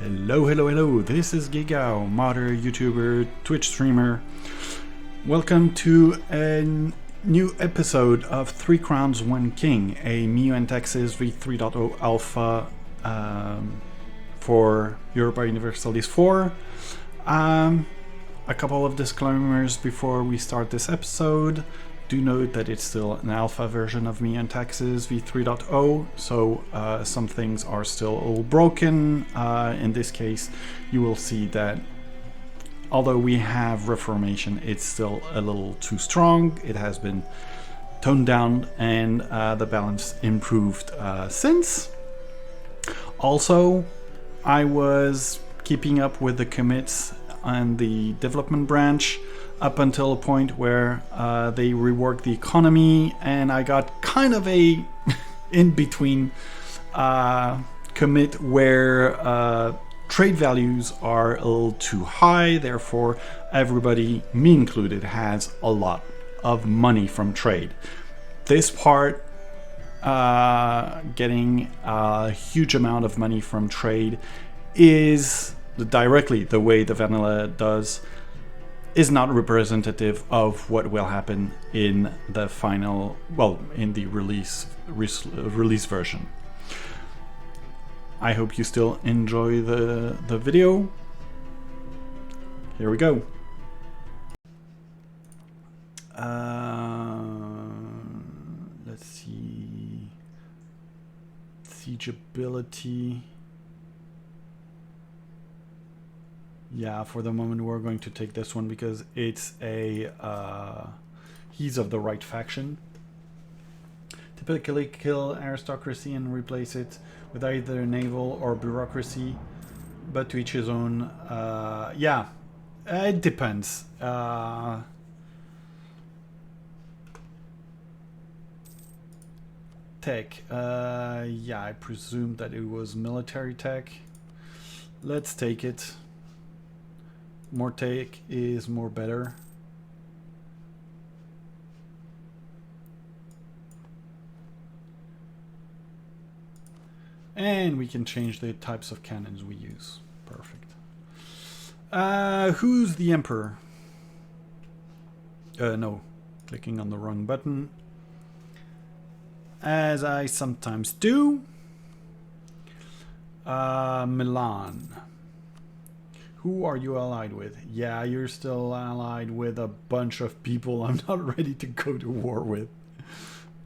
Hello, hello, hello. This is Gigao, modder, YouTuber, Twitch streamer. Welcome to a new episode of 3 Crowns 1 King, a MIU and Texas v3.0 alpha for Europa Universalis 4. A couple of disclaimers before we start this episode. Do note that it's still an alpha version of MIU and Texas v3.0, so some things are still a little broken. In this case, you will see that although we have reformation, it's still a little too strong. It has been toned down and the balance improved since. Also, I was keeping up with the commits and the development branch up until a point where they reworked the economy, and I got kind of a in-between commit where trade values are a little too high, therefore everybody, me included, has a lot of money from trade. This part, getting a huge amount of money from trade is directly the way the vanilla does, is not representative of what will happen in the final, well, in the release version. I hope you still enjoy the video. Here we go. Let's see. Siegeability. Yeah, for the moment we're going to take this one because it's a he's of the right faction. Typically kill aristocracy and replace it with either naval or bureaucracy, but to each his own. Yeah, it depends. Tech. Yeah, I presume that it was military tech. Let's take it. More tech is more better. And we can change the types of cannons we use. Perfect. Who's the emperor? No, clicking on the wrong button. As I sometimes do. Milan. Who are you allied with? Yeah, you're still allied with a bunch of people I'm not ready to go to war with.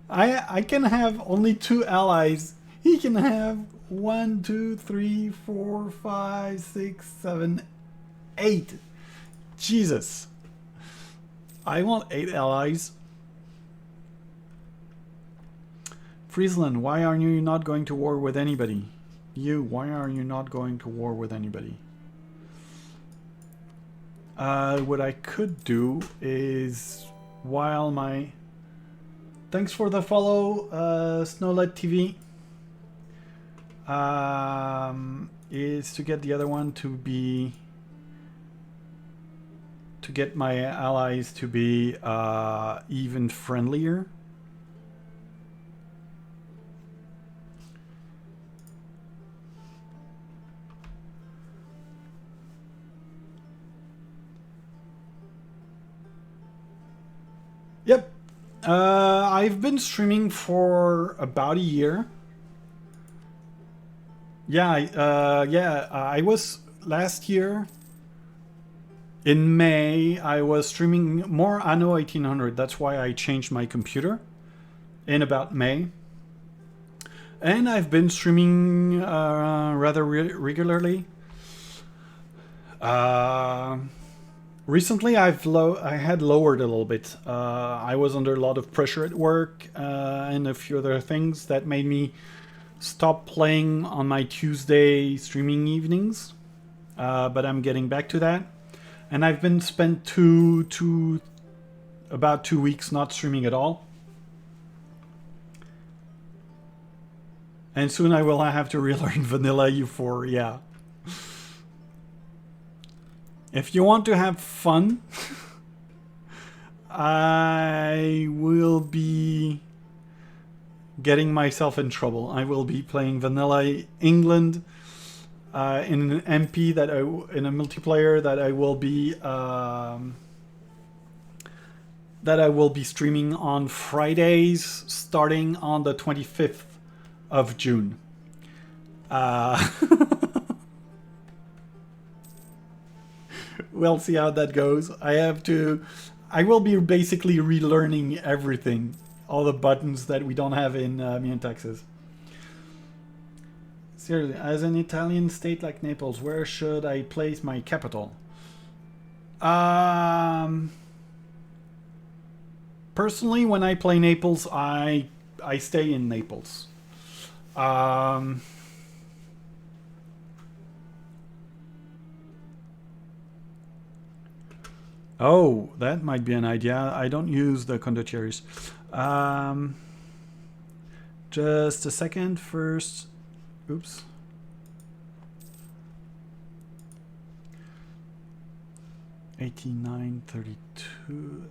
I can have only 2 allies. He can have 1, 2, 3, 4, 5, 6, 7, 8. Jesus. I want 8 allies. Friesland, why are you not going to war with anybody? Why are you not going to war with anybody? What I could do is, while my... Thanks for the follow, Snowlight TV. Is to get the other one to be... To get my allies to be even friendlier. Yep, I've been streaming for about a year. Yeah, I was last year in May. I was streaming more Anno 1800. That's why I changed my computer in about May, and I've been streaming rather regularly. Recently, I had lowered a little bit. I was under a lot of pressure at work and a few other things that made me stop playing on my Tuesday streaming evenings. But I'm getting back to that. And I've been spent about 2 weeks not streaming at all. And soon I will have to relearn Vanilla U4, yeah. If you want to have fun, I will be getting myself in trouble. I will be playing Vanilla England in an MP in a multiplayer that I will be streaming on Fridays, starting on the 25th of June. We'll see how that goes. I will be basically relearning everything, all the buttons that we don't have in me and Texas. Seriously, as an Italian state like Naples, where should I place my capital? Personally, when I play Naples, I stay in Naples. Oh, that might be an idea. I don't use the condottieri. Just a second first. Oops. $89.32.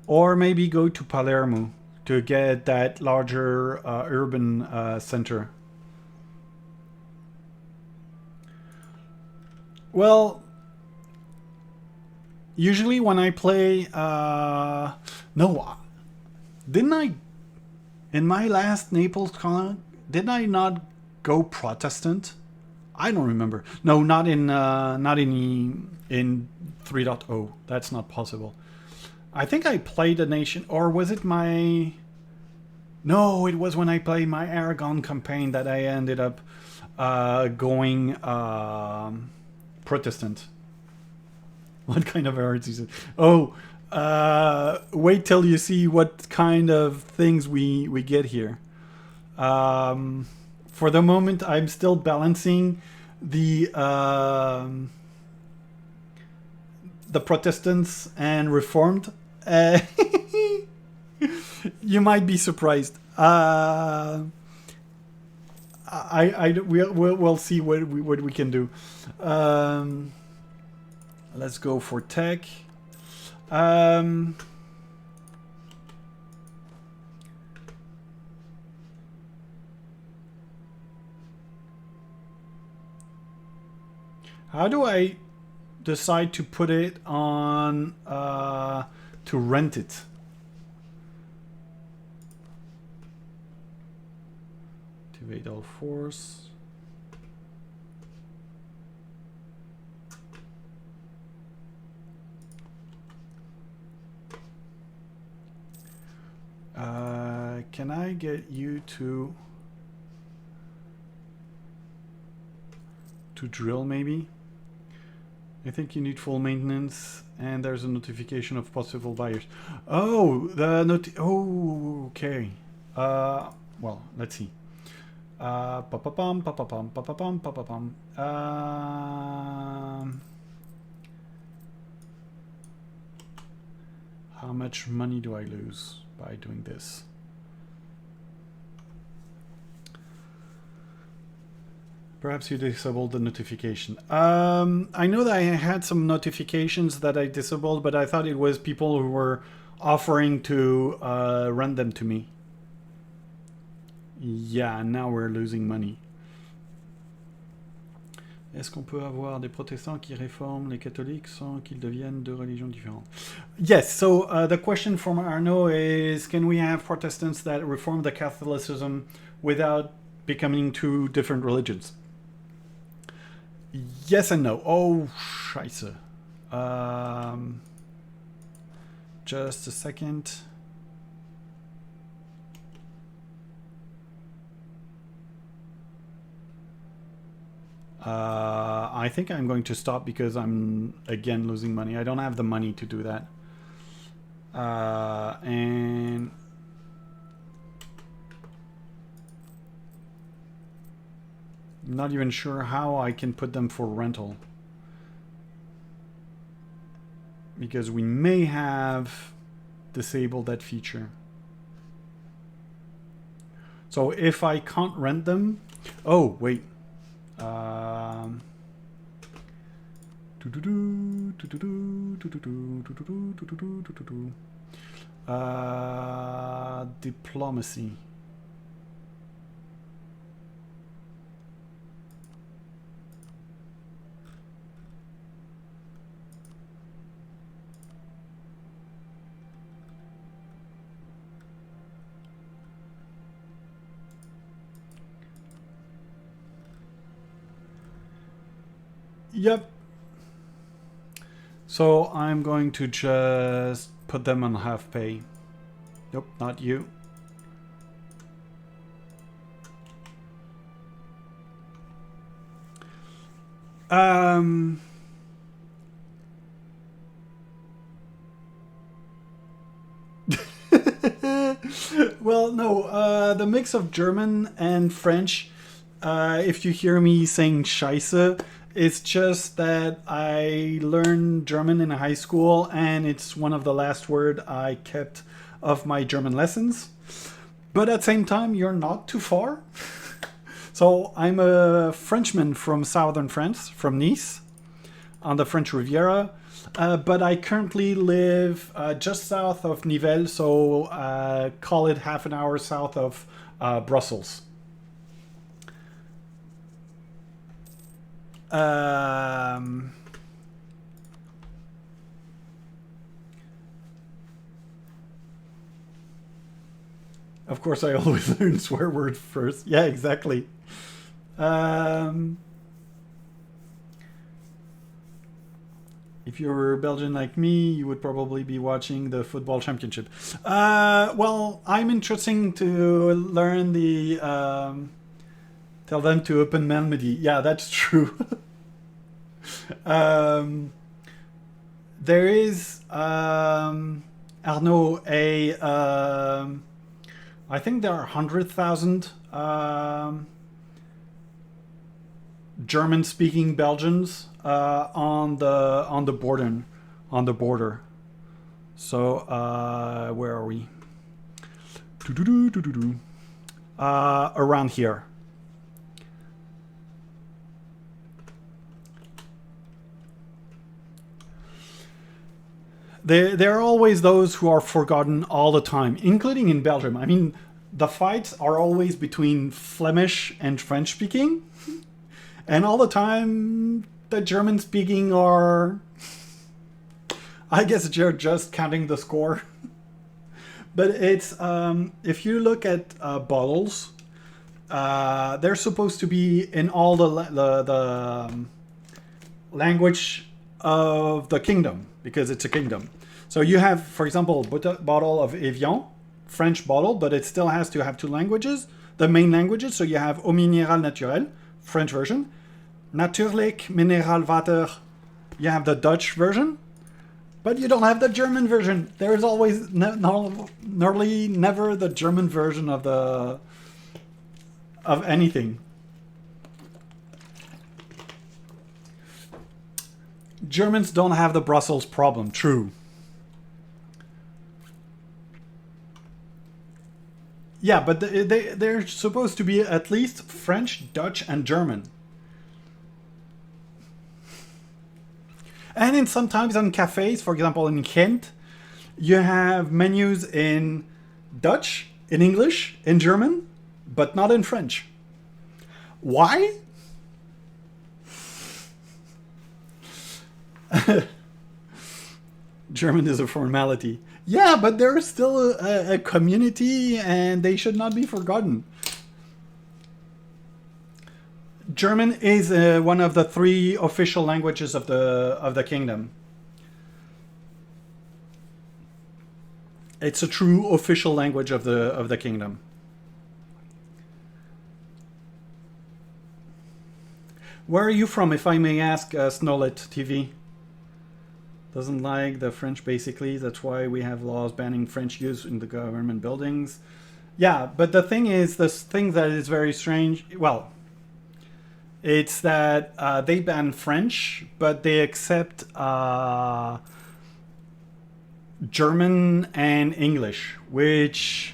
Or maybe go to Palermo to get that larger urban center. Well, usually when I play, no, didn't I? In my last Naples con, did I not go Protestant? I don't remember. No, not in 3.0. That's not possible. I think I played a nation, or was it my? No, it was when I played my Aragon campaign that I ended up going Protestant. What kind of heresy is it? Oh, wait till you see what kind of things we get here. For the moment, I'm still balancing the Protestants and Reformed. You might be surprised. We'll see what we can do. Let's go for tech. How do I decide to put it on to rent it? Activate all force. Can I get you to drill maybe? I think you need full maintenance, and there's a notification of possible buyers. Oh, oh, okay. Well, let's see. How much money do I lose by doing this? Perhaps you disabled the notification. I know that I had some notifications that I disabled, but I thought it was people who were offering to rent them to me. Yeah, now we're losing money. Est-ce qu'on peut avoir des protestants qui réforment les catholiques sans qu'ils deviennent deux religions différentes? Yes, so the question from Arnaud is, can we have Protestants that reform the Catholicism without becoming two different religions? Yes and no. Oh, scheiße. Just a second. I think I'm going to stop because I'm again losing money. I don't have the money to do that. And I'm not even sure how I can put them for rental, because we may have disabled that feature. So if I can't rent them, oh wait. Diplomacy. Yep. So I'm going to just put them on half pay. Nope, not you. Well, no, the mix of German and French, if you hear me saying Scheiße, it's just that I learned German in high school and it's one of the last words I kept of my German lessons. But at the same time, you're not too far. So I'm a Frenchman from southern France, from Nice, on the French Riviera. But I currently live just south of Nivelles, so call it half an hour south of Brussels. Of course, I always learn swear words first. Yeah, exactly. If you're Belgian like me, you would probably be watching the football championship. Well, I'm interested to learn the... tell them to open Melody. Yeah, that's true. There is, Arnaud, I think there are 100,000 German-speaking Belgians on the border. So where are we? Around here. There are always those who are forgotten all the time, including in Belgium. I mean, the fights are always between Flemish and French speaking. And all the time, the German speaking are... I guess you're just counting the score. But it's... if you look at bottles, they're supposed to be in all the language of the kingdom, because it's a kingdom. So you have, for example, a bottle of Evian, French bottle, but it still has to have two languages, the main languages. So you have Eau Minéral Naturel, French version. Natuurlijk Mineralwater, you have the Dutch version. But you don't have the German version. There's always, nearly never the German version of anything. Germans don't have the Brussels problem, true. Yeah, but they're supposed to be at least French, Dutch, and German. And sometimes on cafes, for example in Ghent, you have menus in Dutch, in English, in German, but not in French. Why? German is a formality. Yeah, but they're still a community and they should not be forgotten. German is one of the 3 official languages of the kingdom. It's a true official language of the kingdom. Where are you from, if I may ask, Snowlet TV? Doesn't like the French, basically. That's why we have laws banning French use in the government buildings. Yeah, but the thing is, this thing that is very strange, well, it's that they ban French, but they accept German and English, which...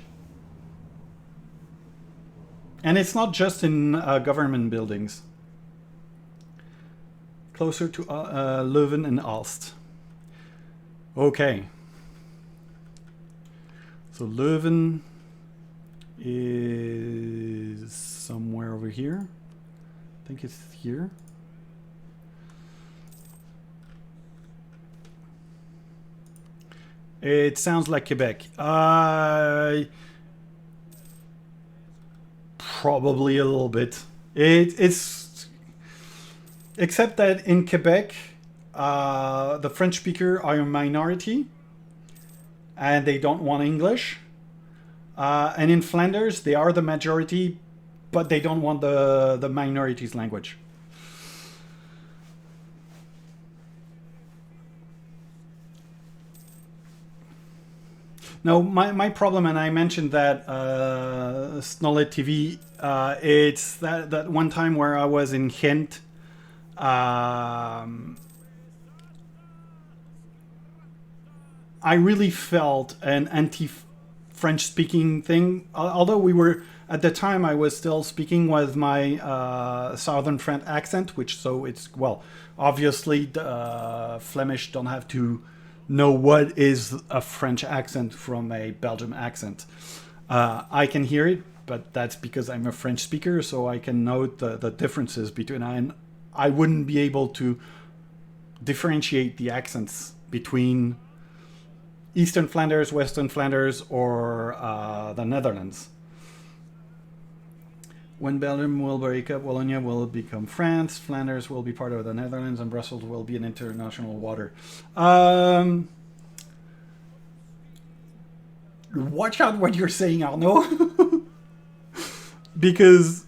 And it's not just in government buildings. Closer to Leuven and Aalst. Okay. So Leuven, is somewhere over here. I think it's here. It sounds like Quebec. Probably a little bit. It's except that in Quebec, the French speaker are a minority, and they don't want English. And in Flanders, they are the majority, but they don't want the minorities' language. No, my problem, and I mentioned that Snolet TV, it's that one time where I was in Ghent. I really felt an anti-French speaking thing. Although we were at the time, I was still speaking with my southern French accent, which so it's well, obviously the Flemish don't have to know what is a French accent from a Belgian accent. I can hear it, but that's because I'm a French speaker, so I can note the differences between. And I wouldn't be able to differentiate the accents between Eastern Flanders, Western Flanders, or the Netherlands. When Belgium will break up, Wallonia will become France, Flanders will be part of the Netherlands, and Brussels will be an international water. Watch out what you're saying, Arnaud. Because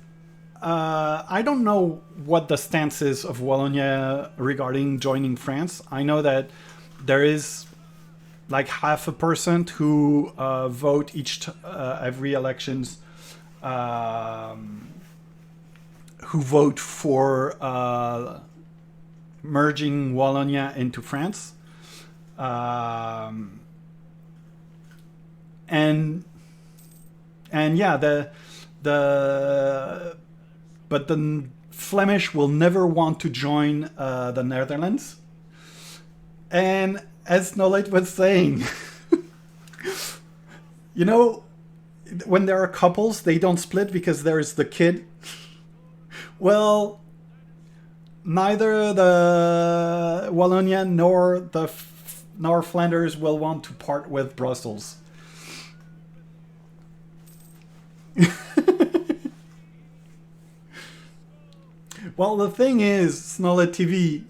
I don't know what the stance is of Wallonia regarding joining France. I know that there is like 0.5% who vote every elections, who vote for merging Wallonia into France. And yeah, but the Flemish will never want to join the Netherlands. And as Nolet was saying, you know, when there are couples, they don't split because there's the kid. Well, neither the Wallonia nor Flanders will want to part with Brussels. Well, the thing is, Snolet TV,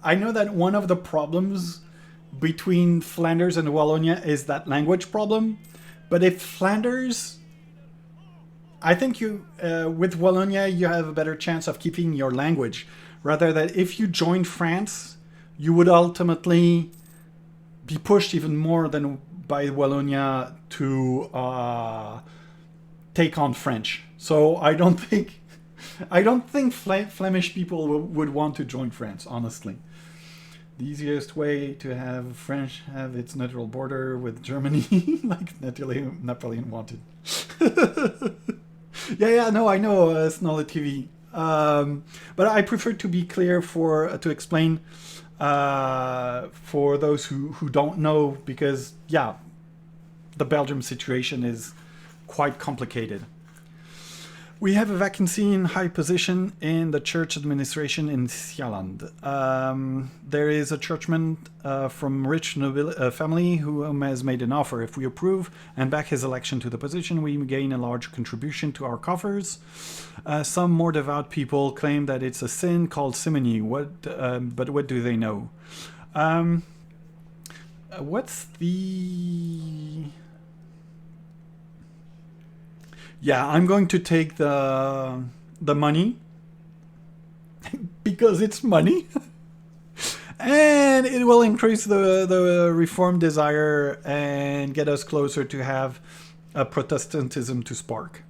I know that one of the problems between Flanders and Wallonia is that language problem. But if Flanders, I think you, with Wallonia, you have a better chance of keeping your language. Rather that if you join France, you would ultimately be pushed even more than by Wallonia to take on French. So I don't think Flemish people would want to join France, honestly. The easiest way to have French have its natural border with Germany, like Napoleon wanted. yeah, no, I know, Snolet TV. But I prefer to be clear to explain for those who don't know, because, yeah, the Belgium situation is quite complicated. We have a vacancy in high position in the church administration in Skaneland. There is a churchman from rich family who has made an offer. If we approve and back his election to the position, we gain a large contribution to our coffers. Some more devout people claim that it's a sin called simony. But what do they know? What's the... Yeah, I'm going to take the money because it's money, and it will increase the reform desire and get us closer to have a Protestantism to spark.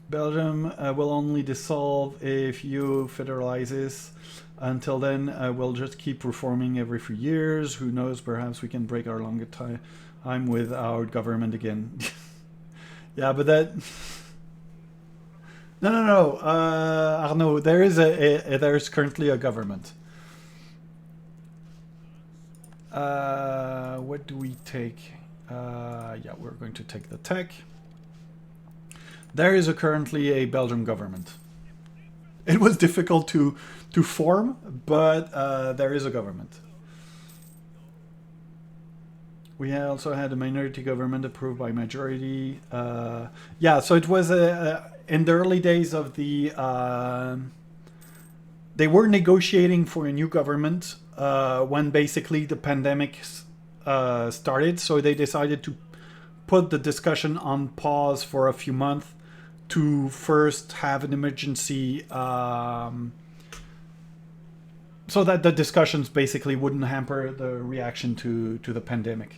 Belgium will only dissolve if EU federalizes. Until then, we'll just keep reforming every few years. Who knows? Perhaps we can break our longer time. I'm with our government again. Yeah, but that... No. Arnaud, there's currently a government. What do we take? Yeah, we're going to take the tech. There is currently a Belgian government. It was difficult to form, but there is a government. We also had a minority government approved by majority. Yeah, so it was in the early days of the... they were negotiating for a new government when basically the pandemic started. So they decided to put the discussion on pause for a few months to first have an emergency so that the discussions basically wouldn't hamper the reaction to the pandemic.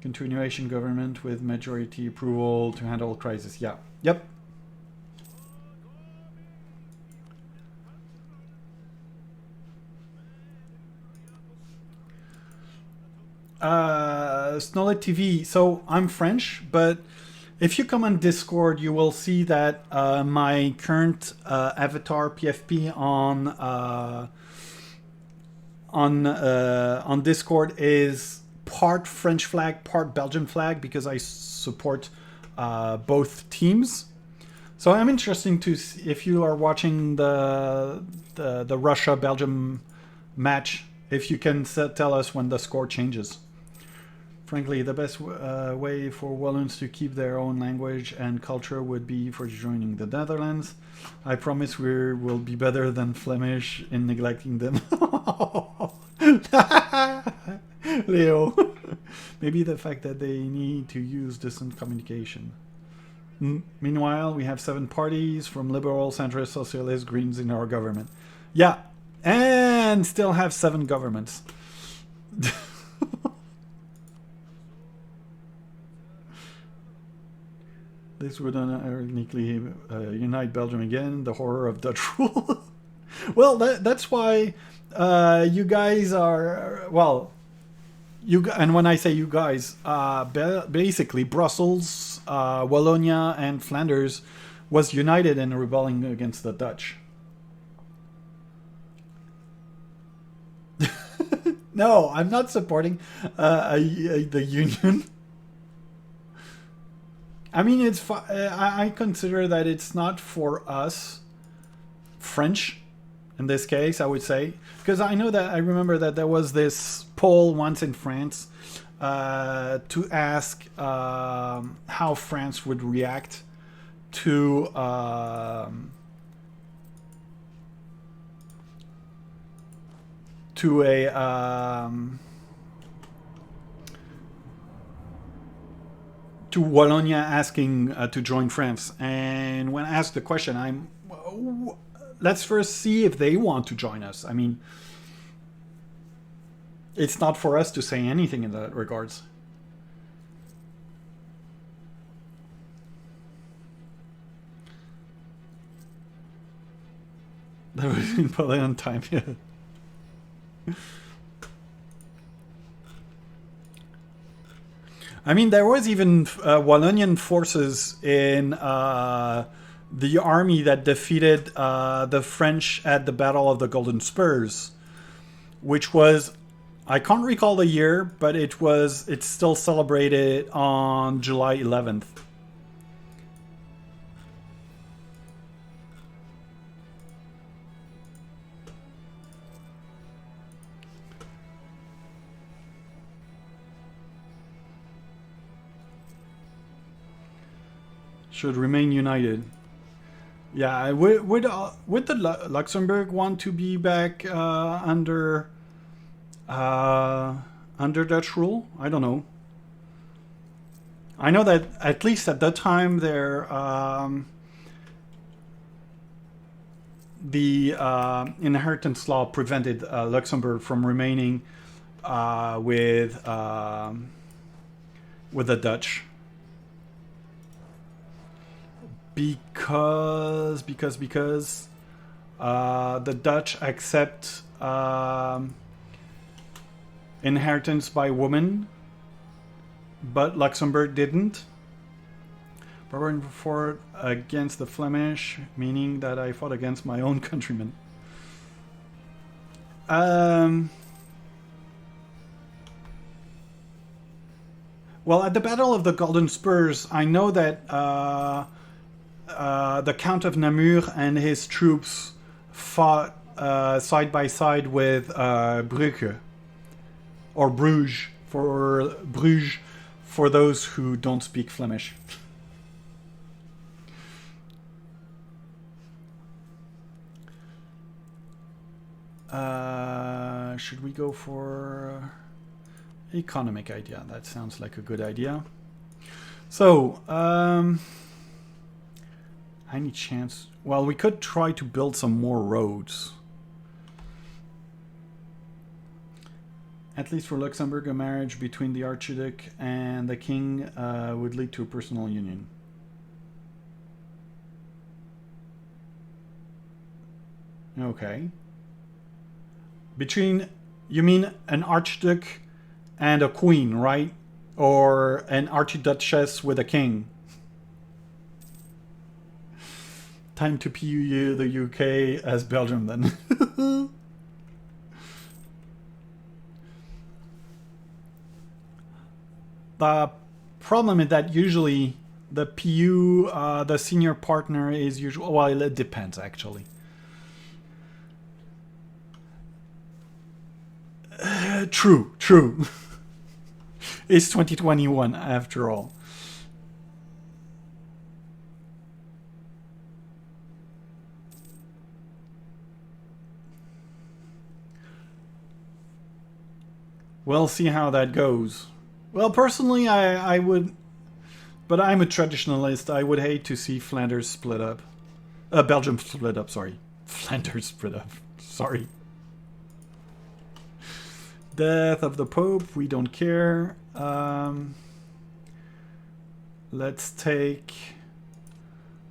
Continuation government with majority approval to handle crisis. Yeah. Yep. Snolet TV. So I'm French, but if you come on Discord, you will see that my current avatar PFP on Discord is part French flag, part Belgian flag, because I support both teams. So I'm interested to see if you are watching the Russia Belgium match, if you can tell us when the score changes. Frankly, the best way for Walloons to keep their own language and culture would be for joining the Netherlands. I promise we will be better than Flemish in neglecting them. Leo. Maybe the fact that they need to use distant communication. Meanwhile, we have 7 parties from liberal, centrist, socialist, Greens in our government. Yeah, and still have 7 governments. This would ironically unite Belgium again, the horror of Dutch rule. Well, that's why you guys are, well, and when I say you guys, basically Brussels, Wallonia, and Flanders was united in rebelling against the Dutch. No, I'm not supporting the union. I mean, it's. I consider that it's not for us, French, in this case. I would say, because I know that I remember that there was this poll once in France to ask how France would react to to Wallonia asking to join France. And when asked the question, let's first see if they want to join us. I mean, it's not for us to say anything in that regards. That was in Napoleon time, yeah. I mean, there was even Wallonian forces in the army that defeated the French at the Battle of the Golden Spurs, which was, I can't recall the year, but it's still celebrated on July 11th. Should remain united. Yeah, would the Luxembourg want to be back under Dutch rule? I don't know. I know that at least at that time the inheritance law prevented Luxembourg from remaining with the Dutch. Because the Dutch accept inheritance by women, but Luxembourg didn't. Barbarian fought against the Flemish, meaning that I fought against my own countrymen. Well, at the Battle of the Golden Spurs, I know that the Count of Namur and his troops fought side by side with Brugge, or Bruges, for those who don't speak Flemish. Should we go for economic idea? That sounds like a good idea. So, any chance? Well, we could try to build some more roads. At least for Luxembourg, a marriage between the Archduke and the King would lead to a personal union. Okay. You mean an Archduke and a Queen, right? Or an Archduchess with a King? Time to PU the UK as Belgium then. The problem is that usually the PU, the senior partner is usually, well, it depends actually. True. It's 2021 after all. We'll see how that goes. Well, personally, I would, but I'm a traditionalist. I would hate to see Flanders split up. Belgium split up, sorry. Flanders split up, sorry. Death of the Pope, we don't care. Let's take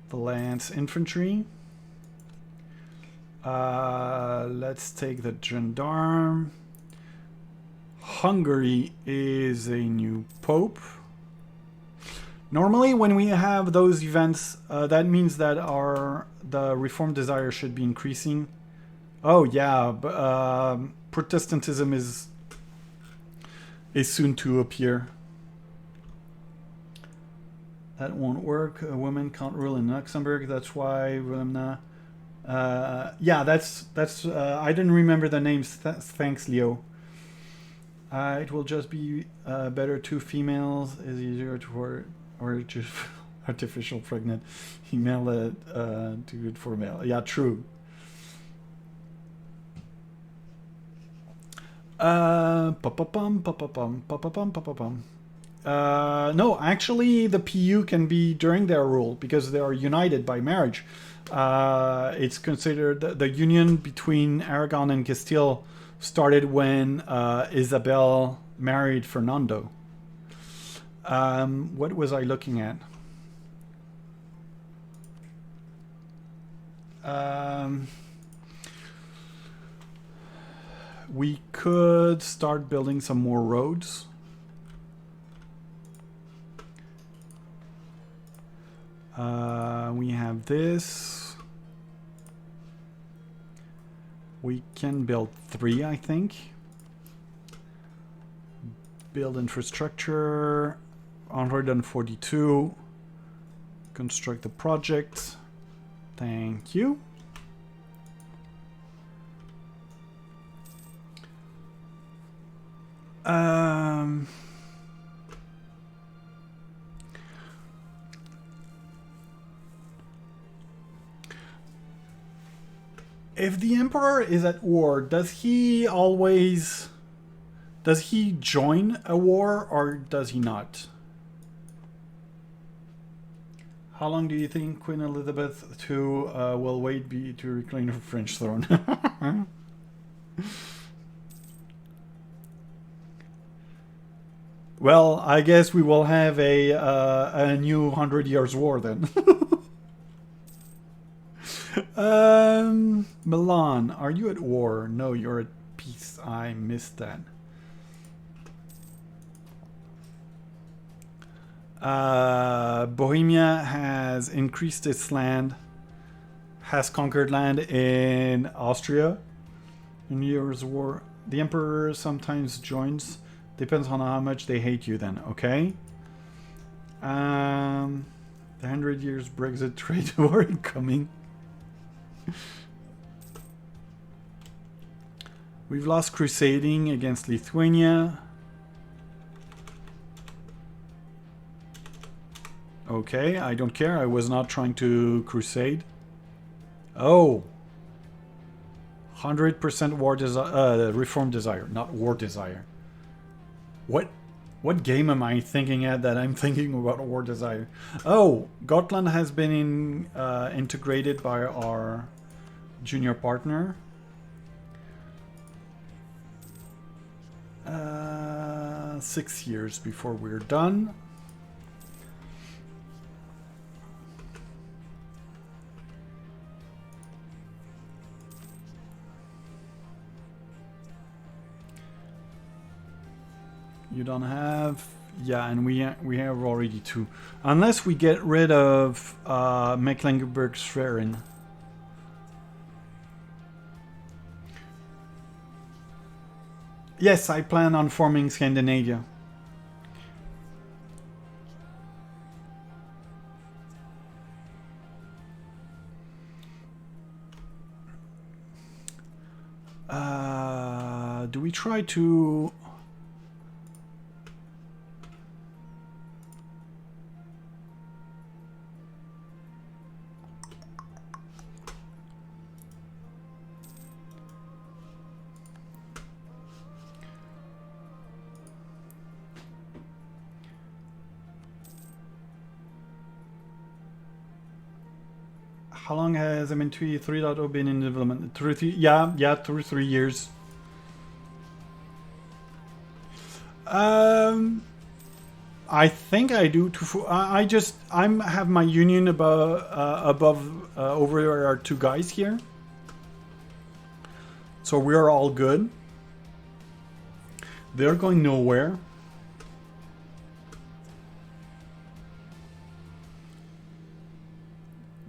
the Lance Infantry. Let's take the Gendarme. Hungary is a new Pope. Normally when we have those events, that means that the reform desire should be increasing. Oh yeah, Protestantism is soon to appear. That won't work. A woman can't rule in Luxembourg. That's why Wilhelmina. Yeah, that's. I didn't remember the names. Thanks, Leo. It will just be better. Two females is easier to or just artificial pregnant. Female too good for male. Yeah, true. No, actually, the PU can be during their rule because they are united by marriage. It's considered the union between Aragon and Castile started when Isabel married Fernando. What was I looking at? We could start building some more roads. We have this. We can build 3, I think. Build infrastructure. 142. Construct the project. Thank you. If the emperor is at war, does he join a war or does he not? How long do you think Queen Elizabeth II will wait to reclaim her French throne? Well, I guess we will have a new 100 Years' War then. Milan, are you at war? No, you're at peace. I missed that. Bohemia has increased its land, has conquered land in Austria. In Years' War, the emperor sometimes joins Depends on how much they hate you then, okay? The 100 years Brexit trade war incoming. We've lost crusading against Lithuania. Okay, I don't care. I was not trying to crusade. Oh. 100% war desire, reform desire, not war desire. What game am I thinking at that I'm thinking about war desire? Oh, Gotland has been integrated by our junior partner. 6 years before we're done. You don't have... Yeah, and we have already 2. Unless we get rid of Mecklenburg-Schwerin. Yes, I plan on forming Scandinavia. Do we try to... How long has MN2 3.0 been in development? Through 3 years. I think I do. I have my union above over our 2 guys here, so we're all good. They're going nowhere.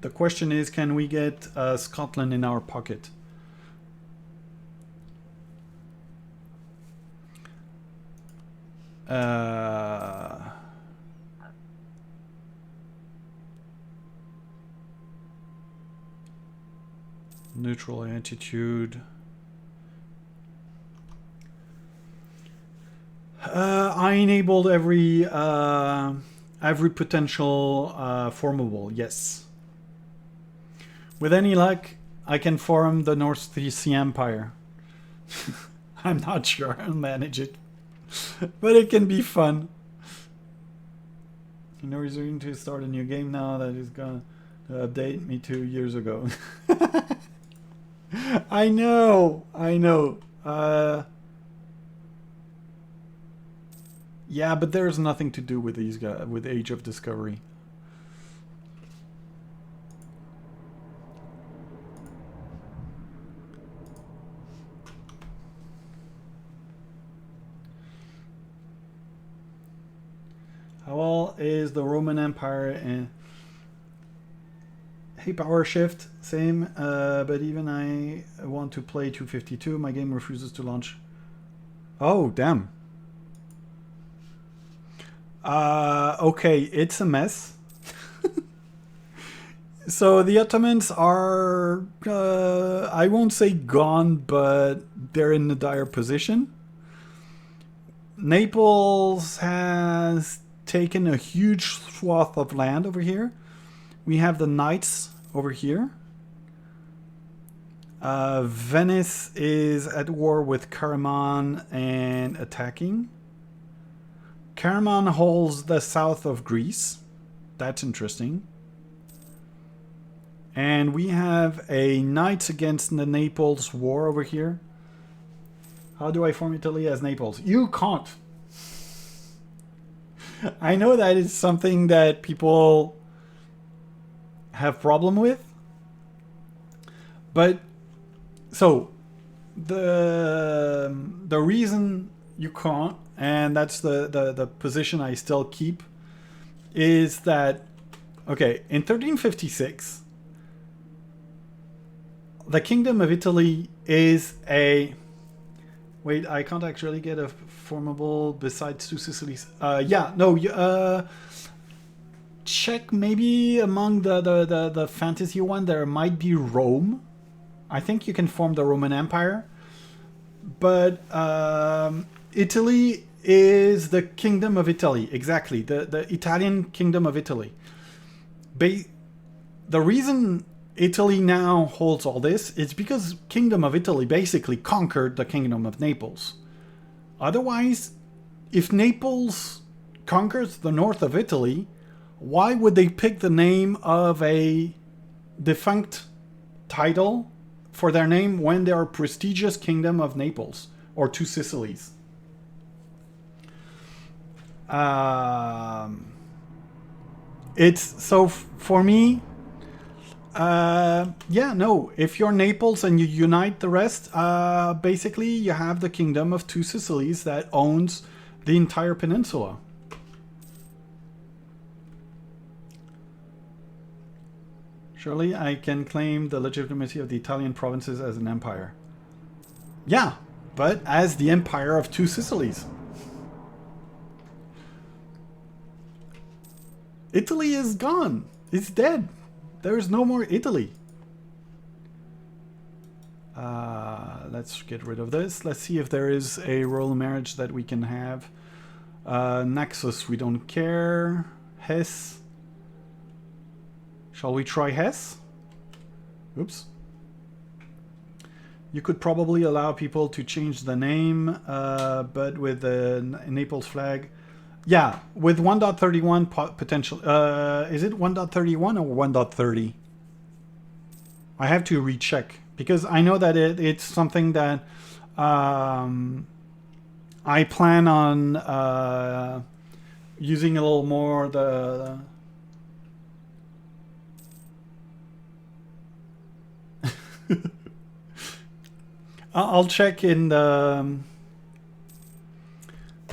The question is, can we get Scotland in our pocket? Neutral attitude. I enabled every potential formable. Yes. With any luck, I can form the North Sea Empire. I'm not sure I'll manage it, but it can be fun. You know, he's going to start a new game now that is going to update me 2 years ago. I know. Yeah, but there's nothing to do with these guys, with Age of Discovery. How well is the Roman Empire in... Hey, Power Shift, same, but even I want to play 252, my game refuses to launch. Oh, damn. Okay, it's a mess. So the Ottomans are, I won't say gone, but they're in a dire position. Naples has taken a huge swath of land over here. We have the Knights over here. Venice is at war with Karaman and attacking. Karaman holds the south of Greece. That's interesting. And we have a Knights against the Naples war over here. How do I form Italy as Naples? You can't. I know that is something that people have problem with, but so the reason you can't, and that's the position I still keep, is that okay, in 1356 the Kingdom of Italy is a Wait, I can't actually get a formable besides two Sicilies. Yeah, no, check maybe among the fantasy one, there might be Rome. I think you can form the Roman Empire. But Italy is the Kingdom of Italy. Exactly, the Italian Kingdom of Italy. The reason Italy now holds all this is because Kingdom of Italy basically conquered the Kingdom of Naples. Otherwise, if Naples conquers the north of Italy, why would they pick the name of a defunct title for their name when they are prestigious Kingdom of Naples or Two Sicilies? It's so for me. Yeah, no. If you're Naples and you unite the rest, basically you have the Kingdom of Two Sicilies that owns the entire peninsula. Surely I can claim the legitimacy of the Italian provinces as an empire. Yeah, but as the Empire of Two Sicilies. Italy is gone. It's dead. There is no more Italy. Let's get rid of this. Let's see if there is a royal marriage that we can have. Naxos, we don't care. Hesse. Shall we try Hesse? Oops. You could probably allow people to change the name, but with the Naples flag. Yeah, with 1.31 potential. Is it 1.31 or 1.30? I have to recheck because I know that it's something that I plan on using a little more the I'll check in the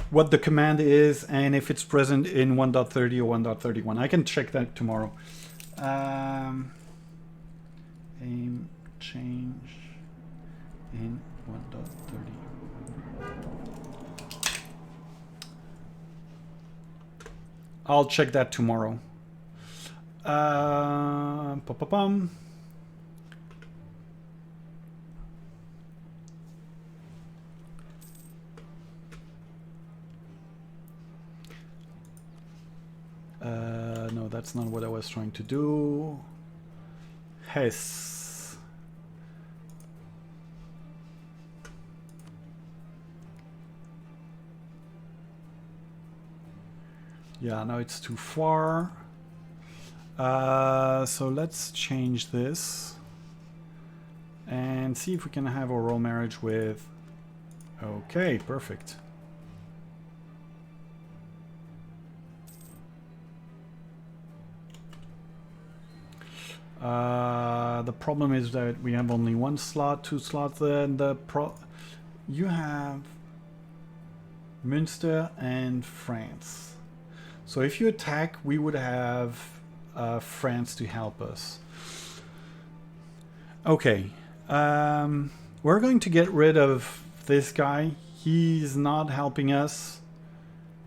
what the command is and if it's present in 1.30 or 1.31. I can check that tomorrow. Aim change in 1.30. I'll check that tomorrow. Pa-pa-pum. No, that's not what I was trying to do. Hesse. Yeah, now it's too far. So let's change this and see if we can have a royal marriage with... Okay, perfect. The problem is that we have only one slot, two slots there, and you have Münster and France. So if you attack, we would have France to help us. Okay, we're going to get rid of this guy. He's not helping us,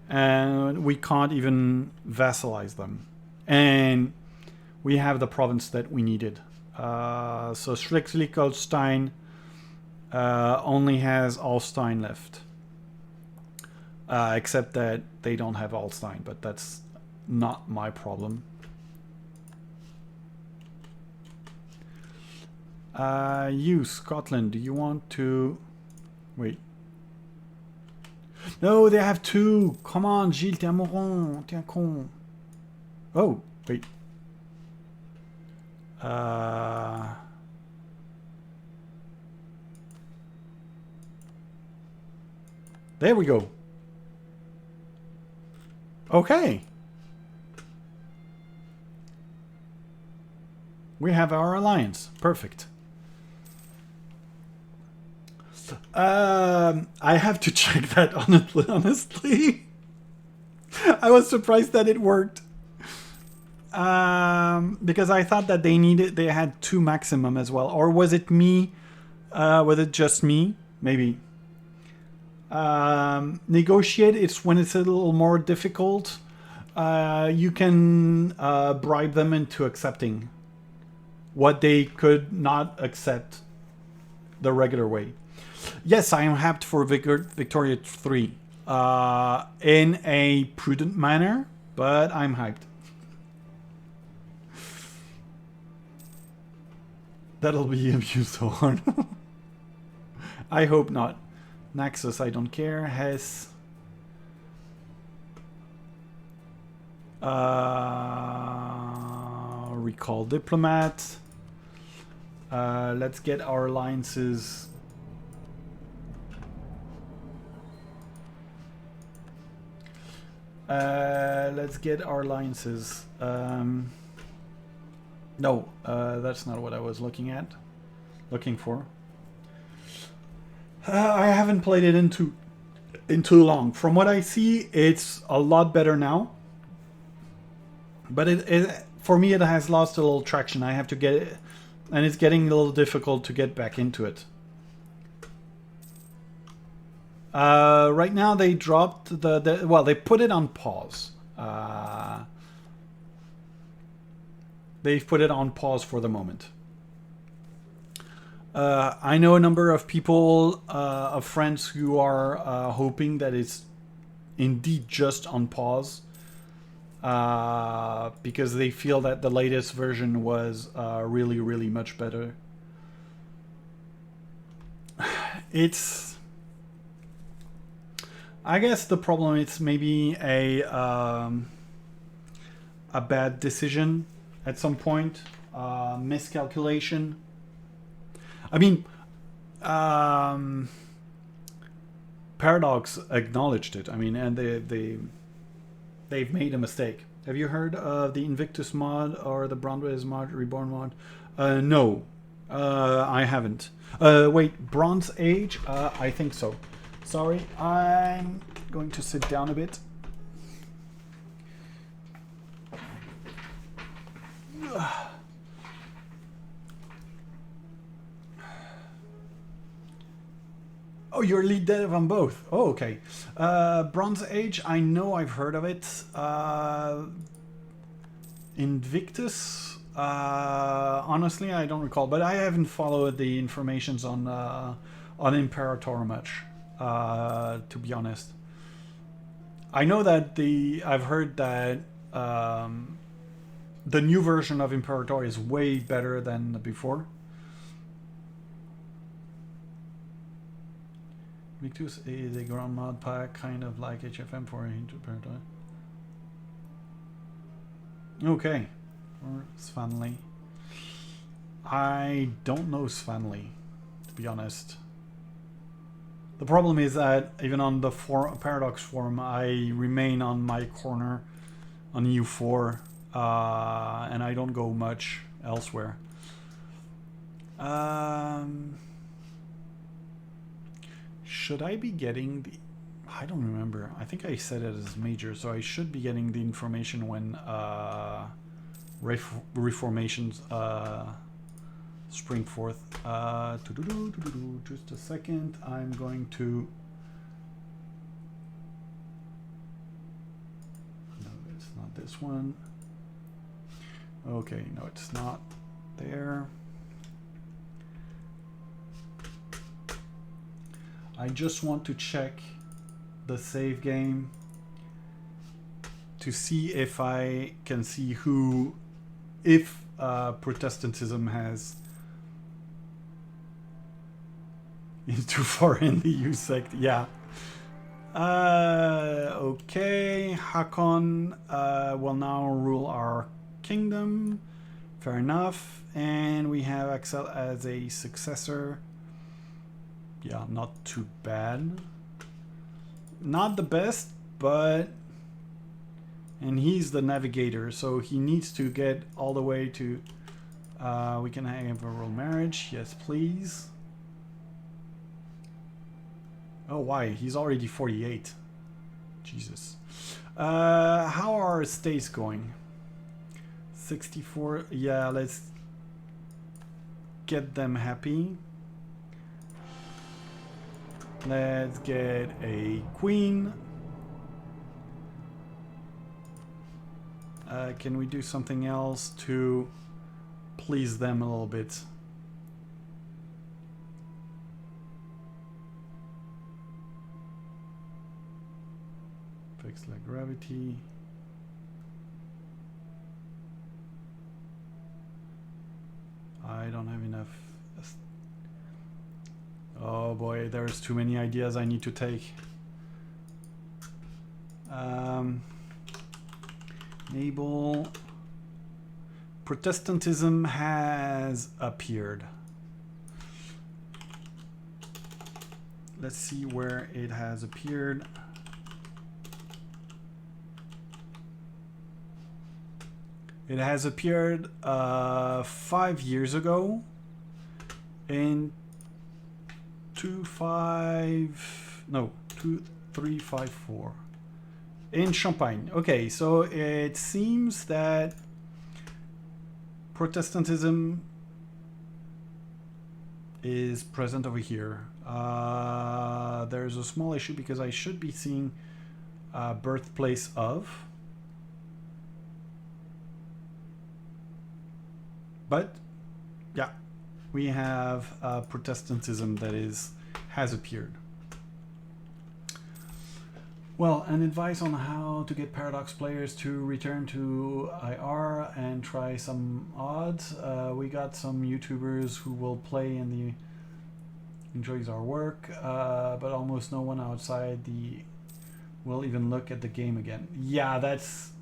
and we can't even vassalize them. And we have the province that we needed. So Schleswig and Holstein only has Holstein left. Except that they don't have Holstein, but that's not my problem. You, Scotland, do you want to... Wait. No, they have two. Come on, Gilles, t'es un moron. T'es un con. Oh, wait. There we go. Okay. We have our alliance. Perfect. I have to check that honestly. I was surprised that it worked. Because I thought that they had two maximum as well. Or was it me? Was it just me? Maybe. Negotiate, it's when it's a little more difficult. You can bribe them into accepting what they could not accept the regular way. Yes, I am hyped for Victoria 3 in a prudent manner, but I'm hyped. That'll be abused so hard. I hope not. Naxos, I don't care. Hess. Recall diplomat. Let's get our alliances. Let's get our alliances. No, that's not what I was looking for. I haven't played it in too long. From what I see, it's a lot better now. But it for me, it has lost a little traction. I have to get it, and it's getting a little difficult to get back into it. Right now, they dropped well, they put it on pause. They've put it on pause for the moment. I know a number of people, of friends who are hoping that it's indeed just on pause because they feel that the latest version was really, really much better. It's... I guess the problem is maybe a bad decision at some point, miscalculation. I mean, Paradox acknowledged it. I mean, and they've made a mistake. Have you heard of the Invictus mod or the Bronze mod, Reborn mod? No, I haven't. Wait, Bronze Age? I think so. Sorry, I'm going to sit down a bit. Oh, you're lead dev on both. Oh, okay. Bronze Age, I know I've heard of it. Invictus, honestly, I don't recall, but I haven't followed the informations on Imperator much, to be honest. I know that I've heard that the new version of Imperator is way better than before. Victus is a ground mod pack, kind of like HFM for Imperator. Okay. Or Svanley. I don't know Svanley, to be honest. The problem is that even on the Paradox forum, I remain on my corner on U4, and I don't go much elsewhere. Should I be getting the... I don't remember. I think I set it as major, so I should be getting the information when reformations spring forth. Just a second. I'm going to... No, it's not this one. Okay, no, it's not there. I just want to check the save game to see if I can see who, if Protestantism has is too far in the U sect. Yeah. Okay. Hakon will now rule our kingdom. Fair enough. And we have Axel as a successor. Yeah, not too bad. Not the best, but... And he's the navigator, so he needs to get all the way to... we can have a royal marriage. Yes, please. Oh, why? He's already 48. Jesus. How are our states going? 64. Yeah, let's get them happy. Let's get a queen. Can we do something else to please them a little bit? Fix like gravity. I don't have enough. Oh boy, there's too many ideas I need to take. Enable. Protestantism has appeared. Let's see where it has appeared. It has appeared 5 years ago in 2354 in Champagne. Okay, so it seems that Protestantism is present over here. There's a small issue because I should be seeing birthplace of. But yeah, we have Protestantism that has appeared. Well, an advice on how to get Paradox players to return to IR and try some odds. We got some YouTubers who will play and enjoys our work, but almost no one outside will even look at the game again. Yeah, that's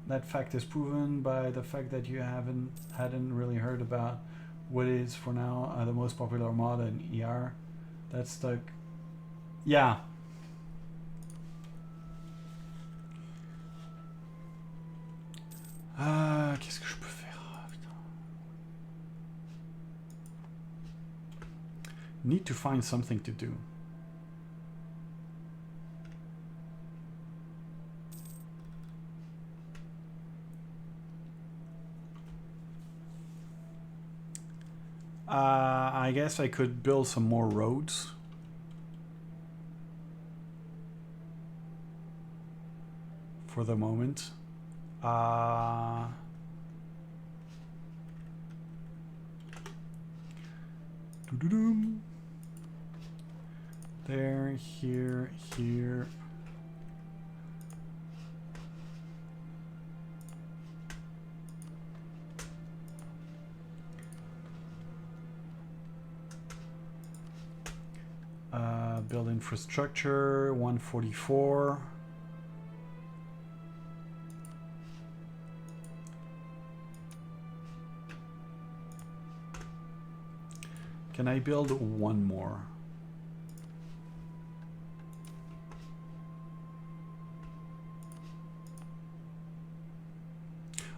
that fact is proven by the fact that you hadn't really heard about what is for now the most popular mod in ER. That's stuck. Yeah. Qu'est-ce que je peux faire? Putain. Need to find something to do. I guess I could build some more roads. For the moment. There, here, here. Build infrastructure, 144. Can I build one more?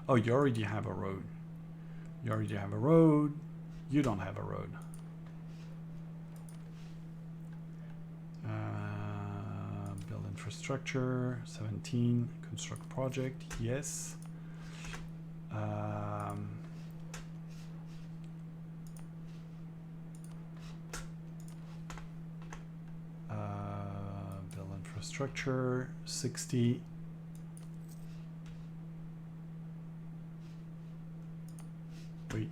Oh, you already have a road. You already have a road. You don't have a road. Build infrastructure, 17, construct project, yes. Build infrastructure, 60. Wait.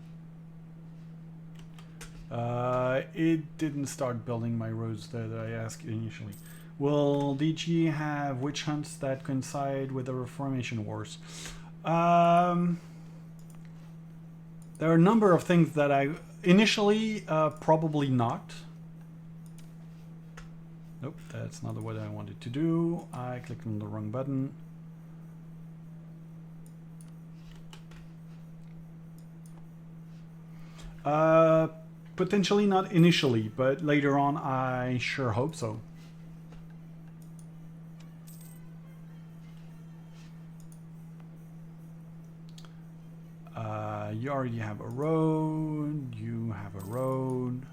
It didn't start building my roads that I asked initially. Will DG have witch hunts that coincide with the Reformation Wars? There are a number of things that I initially probably not. Nope, that's not what I wanted to do. I clicked on the wrong button. Potentially not initially, but later on I sure hope so. You already have a road, you have a road,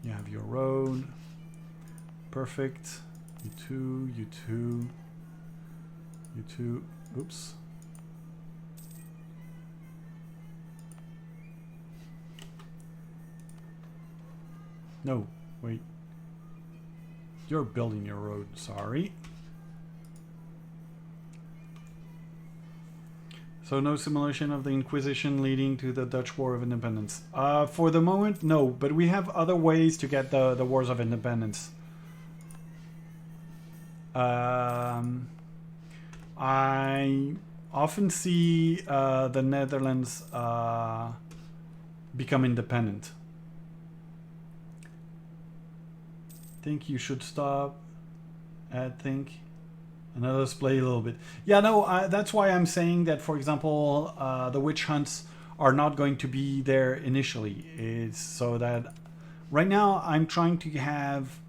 you have your road. Perfect. You two, you two, you two. Oops. No, wait. You're building your road, sorry. So no simulation of the Inquisition leading to the Dutch War of Independence. For the moment, no, but we have other ways to get the Wars of Independence. I often see the Netherlands become independent. Think you should stop. Think. And let us play a little bit. Yeah, no, that's why I'm saying that, for example, the witch hunts are not going to be there initially. It's so that right now I'm trying to have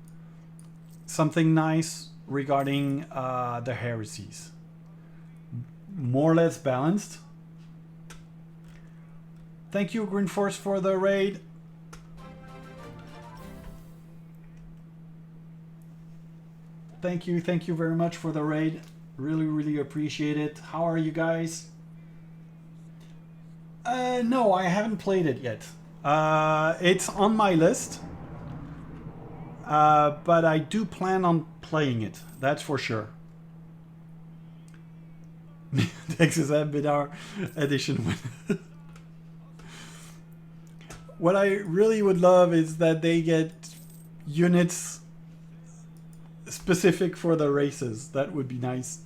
something nice regarding the heresies. More or less balanced. Thank you, Green Force, for the raid. Thank you very much for the raid. Really appreciate it. How are you guys? No, I haven't played it yet. It's on my list. But I do plan on playing it. That's for sure. Texas Bidar edition. What I really would love is that they get units specific for the races. That would be nice.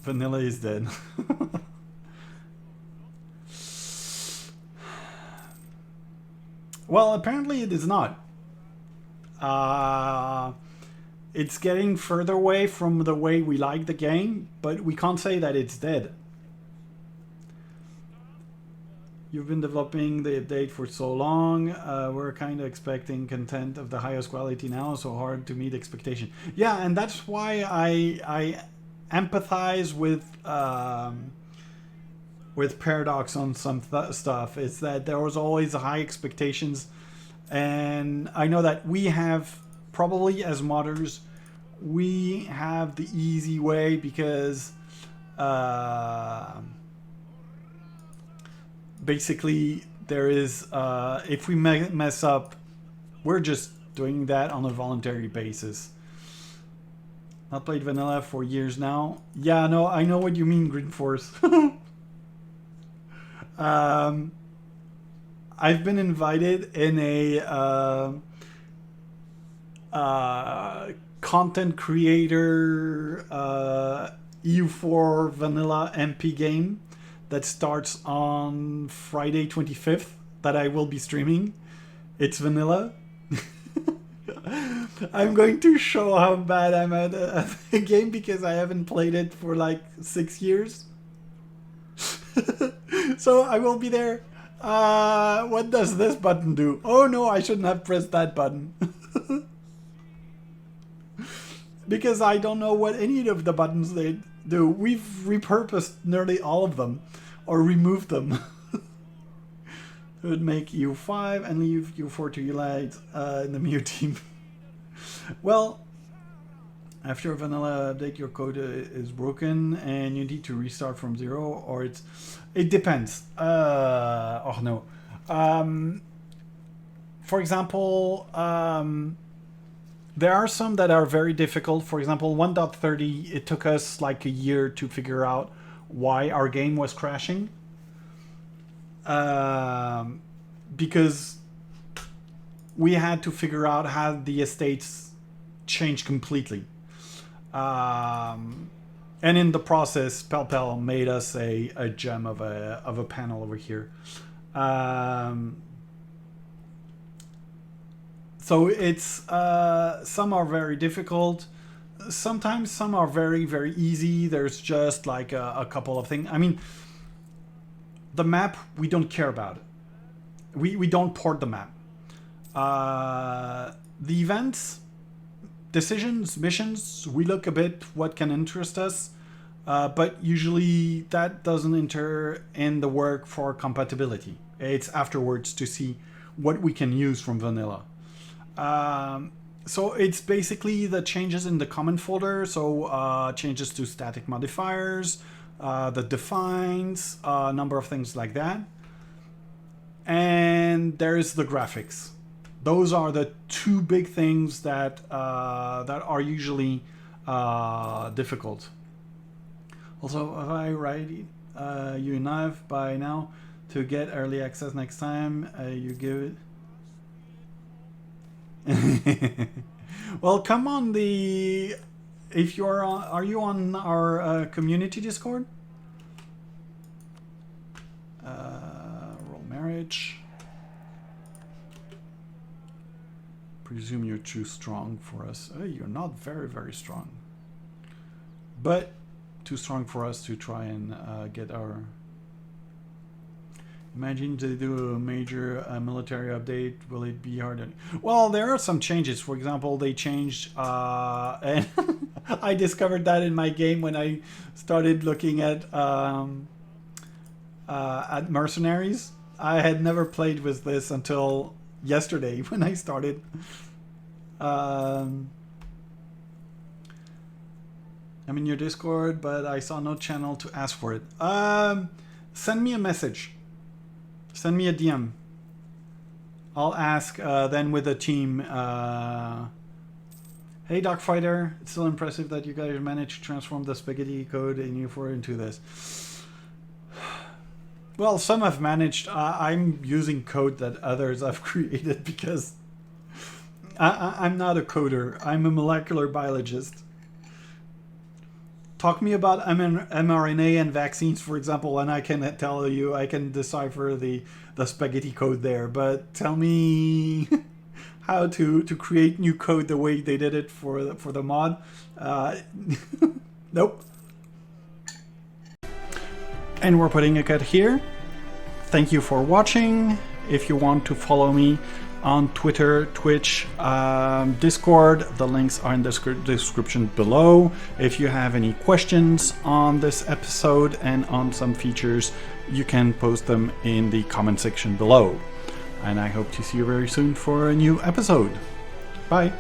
Vanilla is dead. Well, apparently it is not. It's getting further away from the way we like the game, but we can't say that it's dead. You've been developing the update for so long. We're kind of expecting content of the highest quality now, so hard to meet expectation. Yeah, and that's why I empathize with Paradox on some stuff. It's that there was always high expectations, and I know that we have, probably as modders, we have the easy way because basically there is if we mess up, we're just doing that on a voluntary basis. Not played vanilla for years now. Yeah, no, I know what you mean, Green Force. I've been invited in a content creator EU4 vanilla MP game that starts on Friday 25th that I will be streaming. It's vanilla. I'm going to show how bad I'm at the game because I haven't played it for like 6 years. So I will be there. What does this button do? Oh no, I shouldn't have pressed that button. Because I don't know what any of the buttons they do. We've repurposed nearly all of them. Or removed them. It would make U5 and leave U4 to Elite in the Mute team. Well, after a vanilla update, your code is broken and you need to restart from zero, or it depends. Oh no. For example, there are some that are very difficult. For example, 1.30, it took us like a year to figure out why our game was crashing. Because we had to figure out how the estates changed completely. And in the process, Pel made us a gem of a panel over here. So it's some are very difficult. Sometimes some are very easy. There's just like a couple of things. I mean, the map, we don't care about it. We don't port the map. The events, decisions, missions, we look a bit what can interest us, but usually that doesn't enter in the work for compatibility. It's afterwards to see what we can use from vanilla. So it's basically the changes in the common folder, so changes to static modifiers, the defines, a number of things like that. And there is the graphics. those are the two big things that that are usually difficult. Also, have I read you enough by now to get early access next time you give it? Well, come on the... If you're on... Are you on our community Discord? Roll marriage. Presume you're too strong for us. You're not very, very strong. But too strong for us to try and get our... Imagine they do a major military update. Will it be harder? Well, there are some changes. For example, they changed... and I discovered that in my game when I started looking at mercenaries. I had never played with this until yesterday when I started. I'm in your Discord, but I saw no channel to ask for it. Send me a message. Send me a DM. I'll ask then with the team. Hey, Dogfighter, it's still impressive that you guys managed to transform the spaghetti code in U4 into this. Well, some have managed. I'm using code that others have created because I'm not a coder. I'm a molecular biologist. Talk me about mRNA and vaccines, for example, and I can tell you, I can decipher the spaghetti code there. But tell me how to create new code the way they did it for the mod. Nope. And we're putting a cut here. Thank you for watching. If you want to follow me on Twitter, Twitch, Discord, the links are in the description below. If you have any questions on this episode and on some features, you can post them in the comment section below. And I hope to see you very soon for a new episode. Bye.